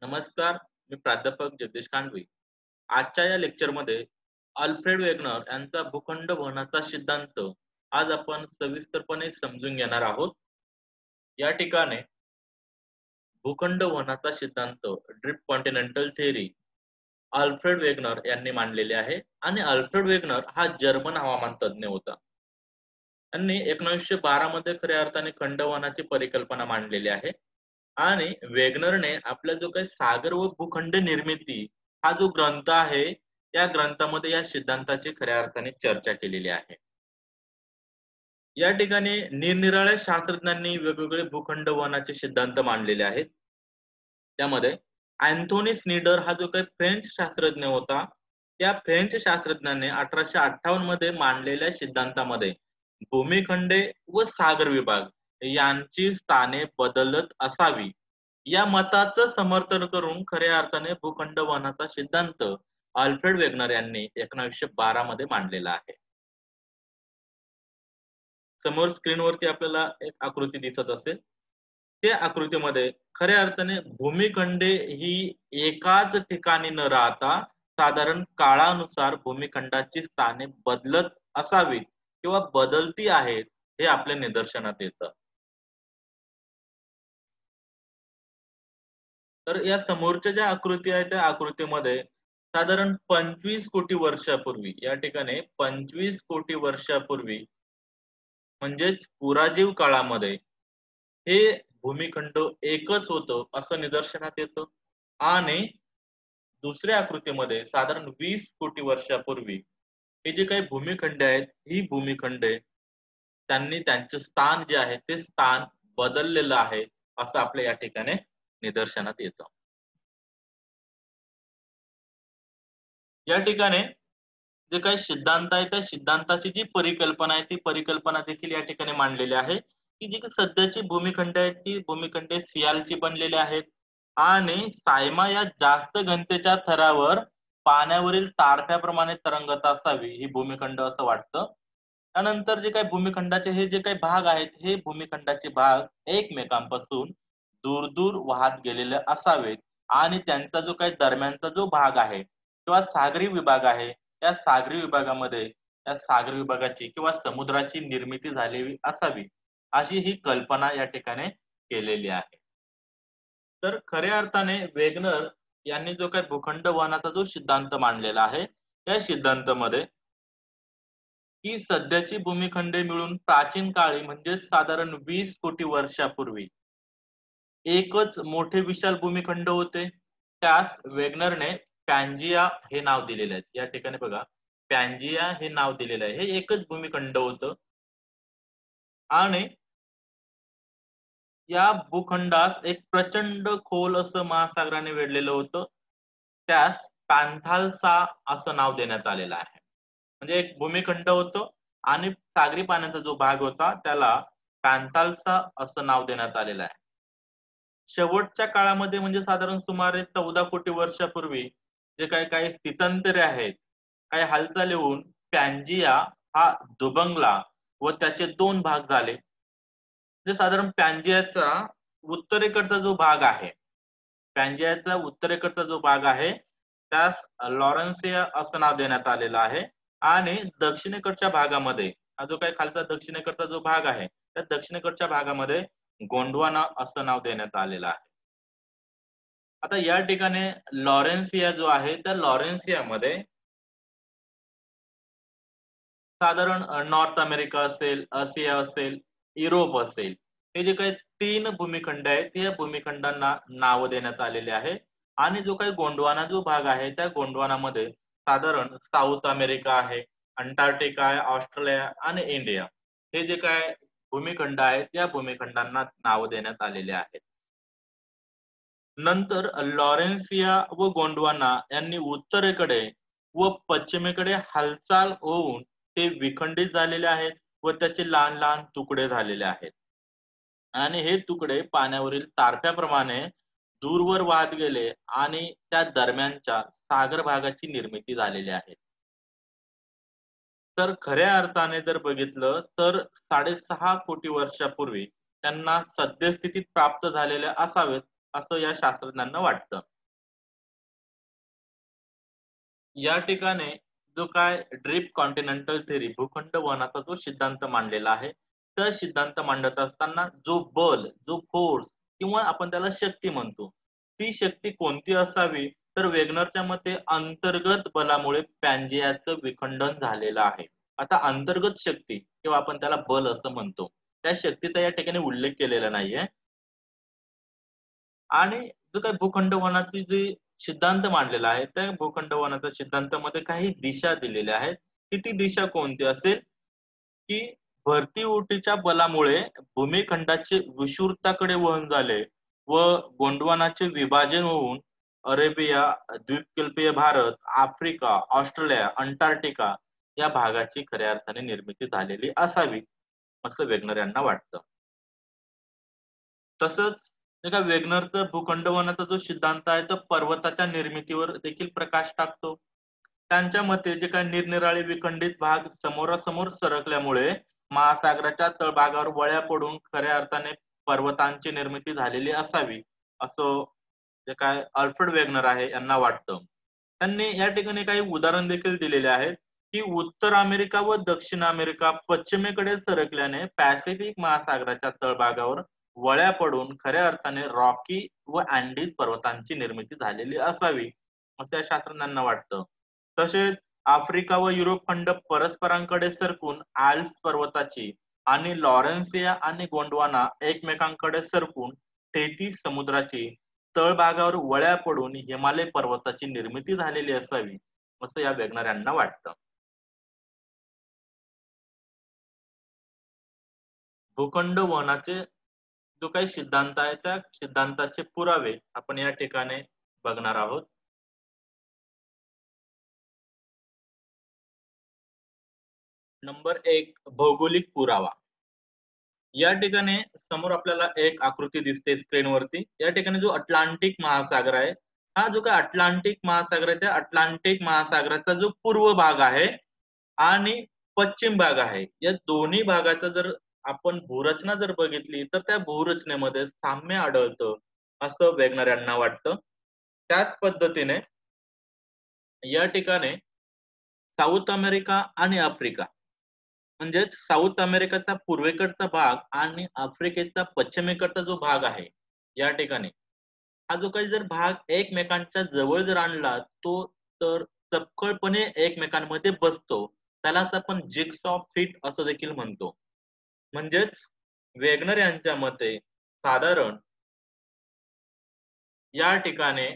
नमस्कार. मी प्राध्यापक जगदीश कांडवी. आजच्या या लेक्चरमध्ये अल्फ्रेड वेगनर यांचा भूखंड वहनाचा सिद्धांत आज आपण सविस्तरपणे समजून घेणार आहोत. या ठिकाणी भूखंड वहनाचा सिद्धांत drift continental theory Alfred Wegener यांनी मांडलेले आहे आणि अल्फ्रेड वेगनर हा जर्मन हवामान तज्ञ होता. त्यांनी 1912 मध्ये खऱ्या अर्थाने खंडवहनाची परिकल्पना मांडलेली आहे. आणि वेगनरने आपला जो काही सागर व भूखंड निर्मिती हा जो ग्रंथ आहे, या ग्रंथामध्ये या सिद्धांताची खऱ्या अर्थाने चर्चा केलेली आहे. या ठिकाणी निरनिराळ्या शास्त्रज्ञांनी वेगवेगळे भूखंड वहनाचे सिद्धांत मांडलेले आहेत. त्यामध्ये अँथोनी स्नीडर हा जो काही फ्रेंच शास्त्रज्ञ होता, त्या फ्रेंच शास्त्रज्ञाने 1858 मध्ये मांडलेल्या सिद्धांतामध्ये भूमिखंडे व सागर विभाग यांची स्थाने बदलत असावी या मताचं समर्थन करून खऱ्या अर्थाने भूखंड वहनाचा सिद्धांत अल्फ्रेड वेगनर यांनी 1912 मध्ये मांडलेला आहे. समोर स्क्रीनवरती आपल्याला एक आकृती दिसत असेल. त्या आकृतीमध्ये खऱ्या अर्थाने भूमिखंडे ही एकाच ठिकाणी न राहता साधारण काळानुसार भूमिखंडाची स्थाने बदलत असावीत किंवा बदलती आहेत हे आपल्या निदर्शनात येतं. तर या समोरच्या ज्या आकृती आहेत त्या आकृतीमध्ये साधारण 25 कोटी वर्षापूर्वी या ठिकाणी 25 कोटी वर्षापूर्वी म्हणजेच पुराजीव काळामध्ये हे भूमिखंड एकच होतं असं निदर्शनात येतं. आणि दुसऱ्या आकृतीमध्ये साधारण 20 कोटी वर्षापूर्वी हे जे काही भूमिखंड आहेत, ही भूमिखंडे त्यांनी त्यांचे स्थान जे आहे ते स्थान बदललेलं आहे असं आपल्या या ठिकाणी निदर्शनात येतं. या ठिकाणी जे काही सिद्धांत आहे त्या सिद्धांताची जी परिकल्पना आहे ती परिकल्पना देखील या ठिकाणी मांडलेली आहे, की जी सध्याची भूमिखंड आहेत ती भूमिखंडे सियालची बनलेली आहेत आणि सायमा या जास्त घनतेच्या थरावर पाण्यावरील तारफ्याप्रमाणे तरंगत असावी ही भूमिखंड असं वाटतं. त्यानंतर जे काही भूमिखंडाचे हे जे काही भाग आहेत हे भूमिखंडाचे भाग एकमेकांपासून दूर दूर वाहत गेलेले असावेत आणि त्यांचा जो काही दरम्यानचा जो भाग आहे किंवा सागरी विभाग आहे त्या सागरी विभागामध्ये त्या सागरी विभागाची किंवा समुद्राची निर्मिती झालेली असावी अशी ही कल्पना या ठिकाणी केलेली आहे. तर खऱ्या अर्थाने वेगनर यांनी जो काही भूखंड वहनाचा जो सिद्धांत मांडलेला आहे त्या सिद्धांतामध्ये ही सध्याची भूमिखंडे मिळून प्राचीन काळी म्हणजे साधारण 20 कोटी वर्षापूर्वी एकच मोठे विशाल भूमिखंड होते. त्यास वेगनरने पॅन्जिया हे नाव दिलेले आहे. या ठिकाणी बघा पॅन्जिया हे नाव दिलेलं आहे. हे एकच भूमिखंड होतं आणि या भूखंडास एक प्रचंड खोल असं महासागराने वेढलेलं होतं. त्यास पॅन्थालसा असं नाव देण्यात आलेलं आहे. म्हणजे एक भूमिखंड होतं आणि सागरी पाण्याचा जो भाग होता त्याला पॅन्थालसा असं नाव देण्यात आलेलं आहे. शेवटच्या काळामध्ये म्हणजे साधारण सुमारे 14 कोटी वर्षापूर्वी जे काही काही स्थित्यंतरे आहेत, काही हालचाली होऊन पॅन्जिया हा दुभंगला व त्याचे 2 भाग झाले. म्हणजे साधारण पॅन्जियाचा उत्तरेकडचा जो भाग आहे, पॅन्जियाचा उत्तरेकडचा जो भाग आहे, त्यास लॉरेन्सिया असं नाव देण्यात आलेलं आहे आणि दक्षिणेकडच्या भागामध्ये हा जो काही खालचा दक्षिणेकडचा जो भाग आहे, त्या दक्षिणेकडच्या भागामध्ये गोंडवाना असं नाव देण्यात आलेलं आहे. आता या ठिकाणी लॉरेन्सिया जो आहे, त्या लॉरेन्सियामध्ये साधारण नॉर्थ अमेरिका असेल, आशिया असेल, युरोप असेल, हे जे काही 3 भूमिखंड आहेत, या भूमिखंडांना नाव देण्यात आलेले आहे आणि जो काही गोंडवाना जो भाग आहे, त्या गोंडवानामध्ये साधारण साऊथ अमेरिका आहे, अंटार्क्टिका आहे, ऑस्ट्रेलिया आणि इंडिया हे जे काय भूमिखंड आहेत, या भूमिखंडांना नाव देण्यात आलेले आहेत. नंतर लॉरेन्सिया व गोंडवाना यांनी उत्तरेकडे व पश्चिमेकडे हालचाल होऊन ते विखंडित झालेले आहेत व त्याचे लहान लहान तुकडे झालेले आहेत आणि हे तुकडे पाण्यावरील तारफ्याप्रमाणे दूरवर वाहत गेले आणि त्या दरम्यानच्या सागर भागाची निर्मिती झालेली आहे. तर खऱ्या अर्थाने जर बघितलं तर 6.5 कोटी वर्षापूर्वी त्यांना सद्यस्थितीत प्राप्त झालेल्या असावेत असं या शास्त्रज्ञांना वाटतं. या ठिकाणी जो काय ड्रीप कॉन्टिनेंटल थेअरी भूखंड वहनाचा जो सिद्धांत मांडलेला आहे, त्या सिद्धांत मांडत असताना जो बल, जो फोर्स किंवा आपण त्याला शक्ती म्हणतो, ती शक्ती कोणती असावी? तर वेगनरच्या मते अंतर्गत बलामुळे पॅन्जियाचं विखंडन झालेलं आहे. आता अंतर्गत शक्ती किंवा आपण त्याला बल असं म्हणतो, त्या शक्तीचा या ठिकाणी उल्लेख केलेला नाहीये. आणि जो काही भूखंड वहनाची जी सिद्धांत मांडलेला आहे, त्या भूखंड वहनाच्या सिद्धांतामध्ये काही दिशा दिलेल्या आहेत, की ती दिशा कोणती असेल, की भरती ओहोटीच्या बलामुळे भूमिखंडाचे विषुववृत्ताकडे वहन झाले व गोंडवानाचे विभाजन होऊन अरेबिया, द्वीपकल्पीय भारत, आफ्रिका, ऑस्ट्रेलिया, अंटार्क्टिका या भागाची खऱ्या अर्थाने निर्मिती झालेली असावी, असं वेगनर यांना वाटतं. तसंच नाही का वेगनरचा भूखंड वहनाचा जो सिद्धांत आहे, तो पर्वताच्या निर्मितीवर देखील प्रकाश टाकतो. त्यांच्या मते जे काही निरनिराळे विखंडित भाग समोरासमोर सरकल्यामुळे महासागराच्या तळभागावर वळ्या पडून खऱ्या अर्थाने पर्वतांची निर्मिती झालेली असावी, असं जे काय अल्फ्रेड वेगनर आहे यांना वाटतं. त्यांनी या ठिकाणी काही उदाहरण देखील दिलेले आहेत, की उत्तर अमेरिका व दक्षिण अमेरिका पश्चिमेकडे सरकल्याने पॅसिफिक महासागराच्या तळभागावर वळ्या पडून खऱ्या अर्थाने रॉकी व अँडीज पर्वतांची निर्मिती झालेली असावी, असं या शास्त्रज्ञांना वाटतं. तसेच आफ्रिका व युरोप खंड परस्परांकडे सरकून आल्प्स पर्वताची आणि लॉरेन्सिया आणि गोंडवाना एकमेकांकडे सरकून तेथीस समुद्राची तळभागावर वळ्या पडून हिमालय पर्वताची निर्मिती झालेली असावी, असं या वैज्ञानिकांना वाटतं. भूखंड वहनाचे जो काही सिद्धांत आहे, त्या सिद्धांताचे पुरावे आपण या ठिकाणी बघणार आहोत. नंबर 1 भौगोलिक पुरावा. या ठिकाणी समोर आपल्याला एक आकृती दिसते स्क्रीनवरती. या ठिकाणी जो अटलांटिक महासागर आहे, हा जो काही अटलांटिक महासागर आहे, त्या अटलांटिक महासागराचा जो पूर्व भाग आहे आणि पश्चिम भाग आहे, या दोन्ही भागाचा जर आपण भूरचना जर बघितली, तर त्या भूरचनेमध्ये साम्य आढळतं, असं वैज्ञानिकांना वाटतं. त्याच पद्धतीने या ठिकाणी साऊथ अमेरिका आणि आफ्रिका म्हणजेच साऊथ अमेरिकेचा पूर्वेकडचा भाग आणि आफ्रिकेचा पश्चिमेकडचा जो भाग आहे, या ठिकाणी हा जो काही जर भाग एकमेकांच्या जवळ जर आणला, तो तर चपखळपणे एकमेकांमध्ये बसतो. त्यालाच आपण जिग्सॉ फिट असं देखील म्हणतो. म्हणजेच वेगनर यांच्या मते साधारण या ठिकाणी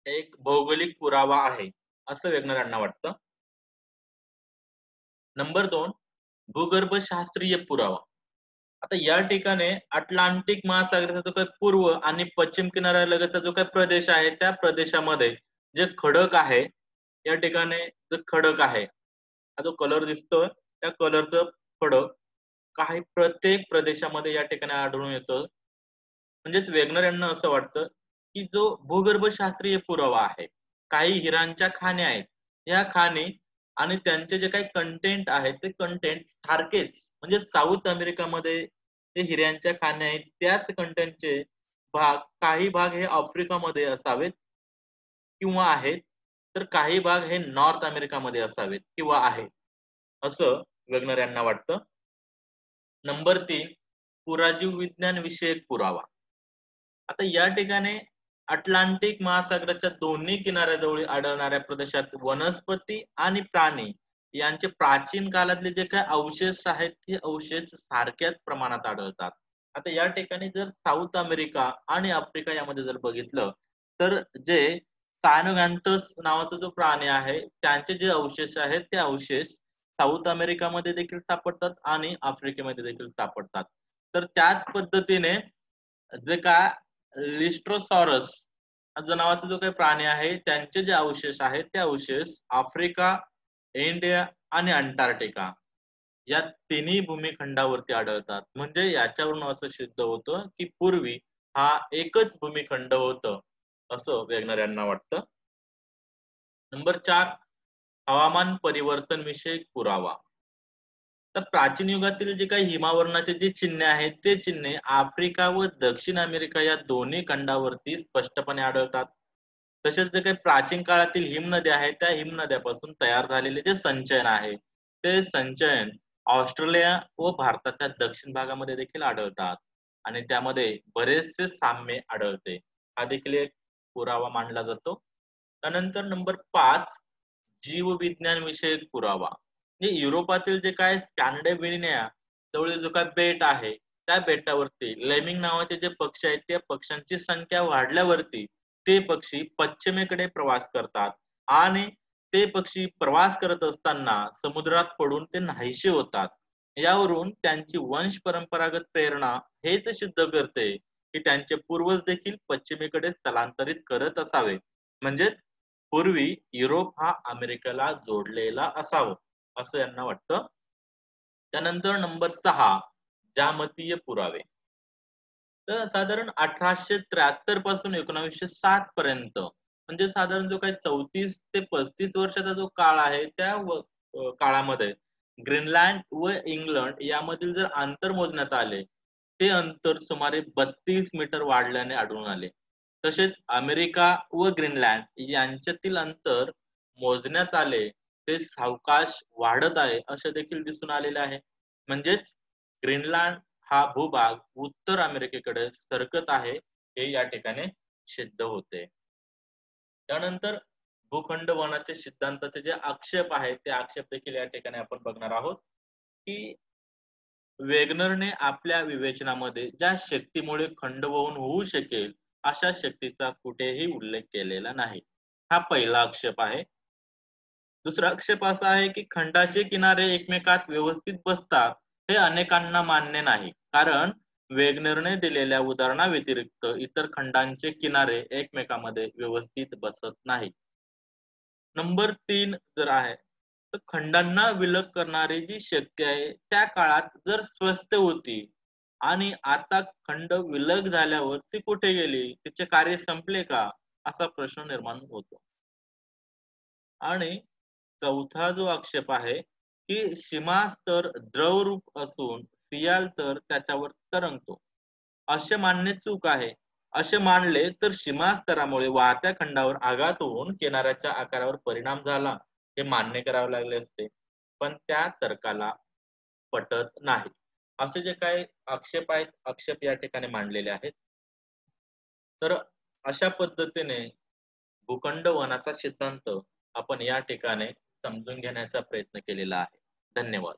एक भौगोलिक पुरावा आहे, असं वेगनर यांना वाटतं. नंबर 2 भूगर्भशास्त्रीय पुरावा. आता या ठिकाणी अटलांटिक महासागराचा जो काही पूर्व आणि पश्चिम किनाऱ्यालगतचा जो काही प्रदेश आहे, त्या प्रदेशामध्ये जे खडक आहे, या ठिकाणी जो खडक आहे, हा जो कलर दिसतोय, त्या कलरचं खडक काही प्रत्येक प्रदेशामध्ये या ठिकाणी आढळून येतं. म्हणजेच वेगनर यांना असं वाटतं, की जो भूगर्भशास्त्रीय पुरावा आहे, काही हिरांच्या खाणी आहेत. या खाणी आणि त्यांचे जे काही कंटेंट आहेत, ते कंटेंट सारखेच म्हणजे साऊथ अमेरिकामध्ये ते हिऱ्यांच्या खाणी आहेत, त्याच कंटेंटचे भाग काही भाग हे आफ्रिकामध्ये असावेत किंवा आहेत, तर काही भाग हे नॉर्थ अमेरिकामध्ये असावेत किंवा आहेत, असं वेगनर यांना वाटतं. नंबर 3 पुराजीव विज्ञान विषयक पुरावा. आता या ठिकाणी अटलांटिक महासागराच्या दोन्ही किनाऱ्याजवळ आढळणाऱ्या प्रदेशात वनस्पती आणि प्राणी यांचे प्राचीन काळातले जे काही अवशेष आहेत, ते अवशेष सारख्याच प्रमाणात आढळतात. आता या ठिकाणी जर साऊथ अमेरिका आणि आफ्रिका यामध्ये जर बघितलं, तर जे सायनोगॅन्थस नावाचा जो प्राणी आहे, त्यांचे जे अवशेष आहेत, ते अवशेष साऊथ अमेरिकामध्ये देखील सापडतात आणि आफ्रिकेमध्ये देखील सापडतात. तर त्याच पद्धतीने जे काय लिस्ट्रोसॉरस जो नावाचा जो काही प्राणी आहे, त्यांचे जे अवशेष आहेत, ते अवशेष आफ्रिका, इंडिया आणि अंटार्क्टिका या तिन्ही भूमिखंडावरती आढळतात. म्हणजे याच्यावरून असं सिद्ध होतं, की पूर्वी हा एकच भूमिखंड होतं, असं वेगनर यांना वाटतं. नंबर 4 हवामान परिवर्तन विषयक पुरावा. तर प्राचीन युगातील जे काही हिमावरणाचे जे चिन्हे आहेत ते चिन्हे आफ्रिका व दक्षिण अमेरिका या दोन्ही खंडावरती स्पष्टपणे आढळतात. तसेच जे काही प्राचीन काळातील हिमनद्या आहेत त्या हिमनद्यापासून तयार झालेले जे संचयन आहे ते संचयन ऑस्ट्रेलिया व भारताच्या दक्षिण भागामध्ये देखील आढळतात आणि त्यामध्ये बरेचसे साम्य आढळते. हा देखील एक पुरावा मानला जातो. त्यानंतर नंबर 5 जीवविज्ञान विषयक पुरावा. म्हणजे युरोपातील जे काय स्कॅन्डिनेव्हिया जवळील जो काय बेट आहे, त्या बेटावरती लेमिंग नावाचे जे पक्षी आहेत, त्या पक्ष्यांची संख्या वाढल्यावरती ते पक्षी पश्चिमेकडे प्रवास करतात आणि ते पक्षी प्रवास करत असताना समुद्रात पडून ते नाहीसे होतात. यावरून त्यांची वंश परंपरागत प्रेरणा हेच सिद्ध करते, की त्यांचे पूर्वज देखील पश्चिमेकडे स्थलांतरित करत असावे. म्हणजेच पूर्वी युरोप हा अमेरिकेला जोडलेला असावं, असं यांना वाटतं. त्यानंतर नंबर 6 ज्यामितीय पुरावे. तर साधारण 1873 पासून 1907 पर्यंत म्हणजे साधारण जो काही 34 ते 35 वर्षाचा जो काळ आहे त्या काळामध्ये ग्रीनलँड व इंग्लंड यामधील जर अंतर मोजण्यात आले, ते अंतर सुमारे 32 मीटर वाढल्याने आढळून आले. तसेच अमेरिका व ग्रीनलँड यांच्यातील अंतर मोजण्यात आले, ते सावकाश वाढत आहे असे देखील दिसून आलेले आहे. म्हणजेच ग्रीनलँड हा भूभाग उत्तर अमेरिकेकडे सरकत आहे हे या ठिकाणी सिद्ध होते. त्यानंतर भूखंड वनाचे सिद्धांताचे जे आक्षेप आहेत ते आक्षेप देखील या ठिकाणी आपण बघणार आहोत, की वेगनरने आपल्या विवेचनामध्ये ज्या शक्तीमुळे खंडवहन होऊ शकेल अशा शक्तीचा कुठेही उल्लेख केलेला नाही. हा पहिला आक्षेप आहे. दुसरा आक्षेप असा आहे की खंडाचे किनारे एकमेकात व्यवस्थित बसतात हे अनेकांना मान्य नाही. कारण वेगनरने दिलेल्या उदाहरणाव्यतिरिक्त इतर खंडांचे किनारे एकमेकांमध्ये व्यवस्थित बसत नाही. नंबर 3 जर आहे, तर खंडांना विलग करणारी जी शक्ती आहे, त्या काळात जर स्वस्त होती आणि आता खंड विलग झाल्यावर ती कुठे गेली? तिचे कार्य संपले का? असा प्रश्न निर्माण होतो. आणि चौथा जो आक्षेप आहे, की सीमा स्तर द्रवरूप असून सियाल तर त्याच्यावर तरंगतो. असे मानणे चूक आहे. असे मानले तर सीमा स्तरामुळे वाहत्या खंडावर आघात होऊन किनाऱ्याच्या आकारावर परिणाम झाला, हे मान्य करावे लागले असते. पण त्या तर्काला पटत नाही. असे जे काही आक्षेप आहेत, आक्षेप या ठिकाणी मांडलेले आहेत. तर अशा पद्धतीने भूखंड वनाचा सिद्धांत आपण या ठिकाणी समजून घेण्याचा प्रयत्न केलेला आहे. धन्यवाद.